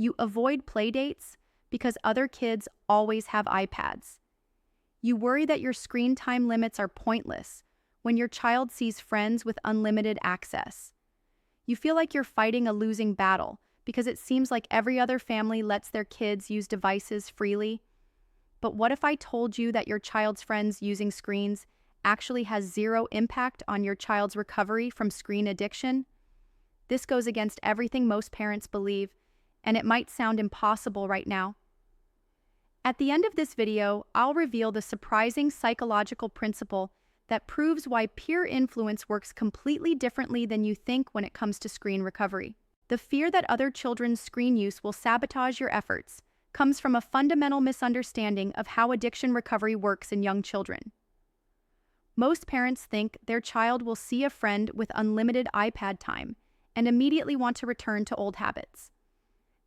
You avoid playdates because other kids always have iPads. You worry that your screen time limits are pointless when your child sees friends with unlimited access. You feel like you're fighting a losing battle because it seems like every other family lets their kids use devices freely. But what if I told you that your child's friends using screens actually has zero impact on your child's recovery from screen addiction? This goes against everything most parents believe, and it might sound impossible right now. At the end of this video, I'll reveal the surprising psychological principle that proves why peer influence works completely differently than you think when it comes to screen recovery. The fear that other children's screen use will sabotage your efforts comes from a fundamental misunderstanding of how addiction recovery works in young children. Most parents think their child will see a friend with unlimited iPad time and immediately want to return to old habits.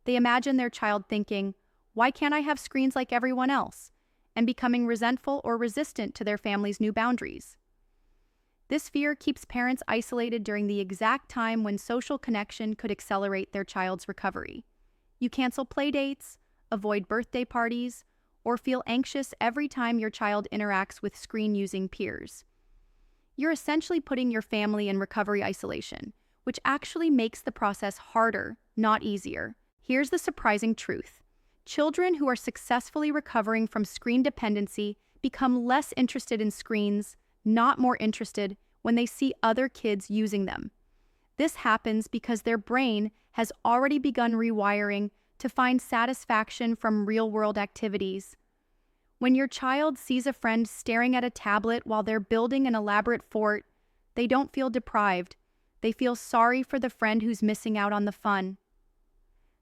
They imagine their child thinking, "Why can't I have screens like everyone else?" and becoming resentful or resistant to their family's new boundaries. This fear keeps parents isolated during the exact time when social connection could accelerate their child's recovery. You cancel playdates, avoid birthday parties, or feel anxious every time your child interacts with screen-using peers. You're essentially putting your family in recovery isolation, which actually makes the process harder, not easier. Here's the surprising truth. Children who are successfully recovering from screen dependency become less interested in screens, not more interested, when they see other kids using them. This happens because their brain has already begun rewiring to find satisfaction from real-world activities. When your child sees a friend staring at a tablet while they're building an elaborate fort, they don't feel deprived. They feel sorry for the friend who's missing out on the fun.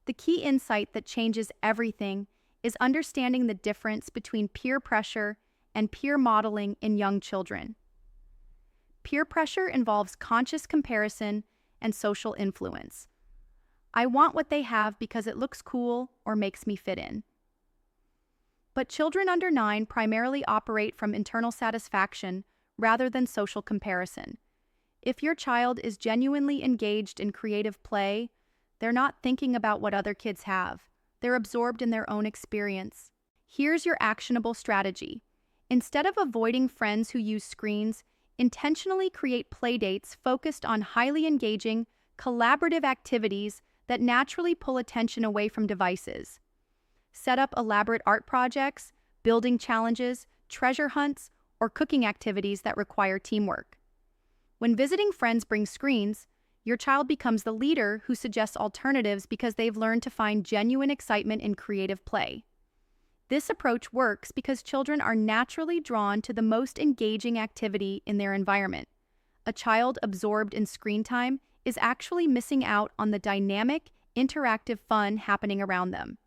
The key insight that changes everything is understanding the difference between peer pressure and peer modeling in young children. Peer pressure involves conscious comparison and social influence. I want what they have because it looks cool or makes me fit in. But children under 9 primarily operate from internal satisfaction rather than social comparison. If your child is genuinely engaged in creative play, they're not thinking about what other kids have. They're absorbed in their own experience. Here's your actionable strategy. Instead of avoiding friends who use screens, intentionally create playdates focused on highly engaging, collaborative activities that naturally pull attention away from devices. Set up elaborate art projects, building challenges, treasure hunts, or cooking activities that require teamwork. When visiting friends brings screens, your child becomes the leader who suggests alternatives because they've learned to find genuine excitement in creative play. This approach works because children are naturally drawn to the most engaging activity in their environment. A child absorbed in screen time is actually missing out on the dynamic, interactive fun happening around them.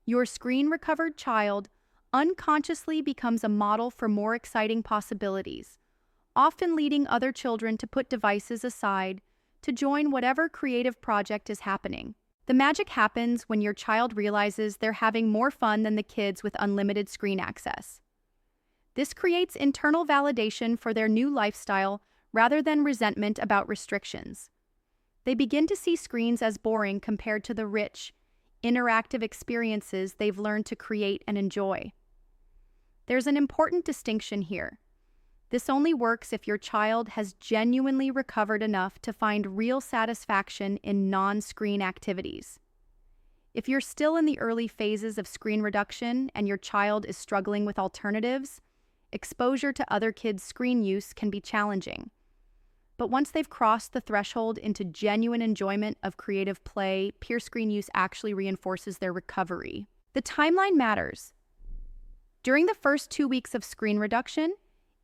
Your screen-recovered child unconsciously becomes a model for more exciting possibilities, often leading other children to put devices aside to join whatever creative project is happening. The magic happens when your child realizes they're having more fun than the kids with unlimited screen access. This creates internal validation for their new lifestyle rather than resentment about restrictions. They begin to see screens as boring compared to the rich, interactive experiences they've learned to create and enjoy. There's an important distinction here. This only works if your child has genuinely recovered enough to find real satisfaction in non-screen activities. If you're still in the early phases of screen reduction and your child is struggling with alternatives, exposure to other kids' screen use can be challenging. But once they've crossed the threshold into genuine enjoyment of creative play, peer screen use actually reinforces their recovery. The timeline matters. During the first 2 weeks of screen reduction,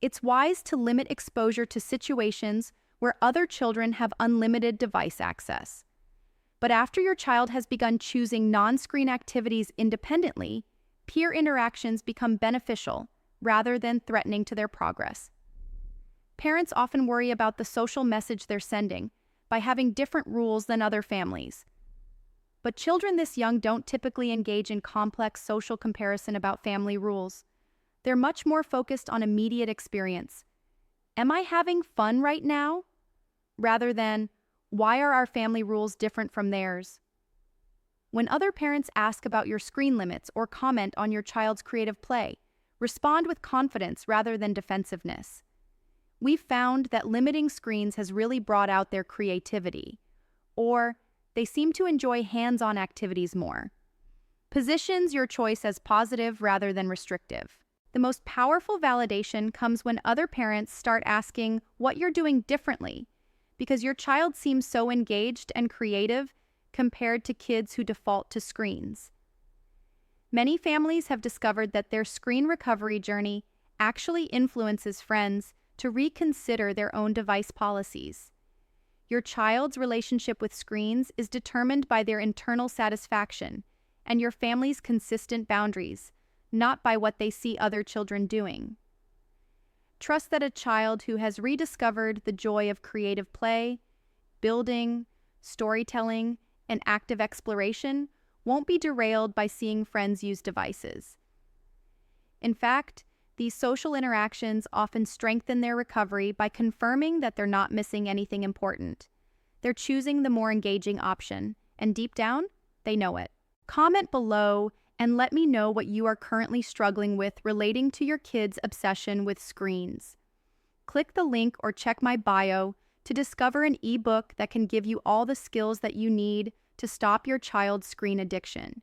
it's wise to limit exposure to situations where other children have unlimited device access. But after your child has begun choosing non-screen activities independently, peer interactions become beneficial rather than threatening to their progress. Parents often worry about the social message they're sending by having different rules than other families. But children this young don't typically engage in complex social comparison about family rules. They're much more focused on immediate experience. Am I having fun right now? Rather than, why are our family rules different from theirs? When other parents ask about your screen limits or comment on your child's creative play, respond with confidence rather than defensiveness. We've found that limiting screens has really brought out their creativity, or they seem to enjoy hands-on activities more. Positions your choice as positive rather than restrictive. The most powerful validation comes when other parents start asking what you're doing differently, because your child seems so engaged and creative compared to kids who default to screens. Many families have discovered that their screen recovery journey actually influences friends to reconsider their own device policies. Your child's relationship with screens is determined by their internal satisfaction and your family's consistent boundaries, not by what they see other children doing. Trust that a child who has rediscovered the joy of creative play, building, storytelling, and active exploration won't be derailed by seeing friends use devices. In fact, these social interactions often strengthen their recovery by confirming that they're not missing anything important. They're choosing the more engaging option, and deep down, they know it. Comment below and let me know what you are currently struggling with relating to your kids' obsession with screens. Click the link or check my bio to discover an ebook that can give you all the skills that you need to stop your child's screen addiction.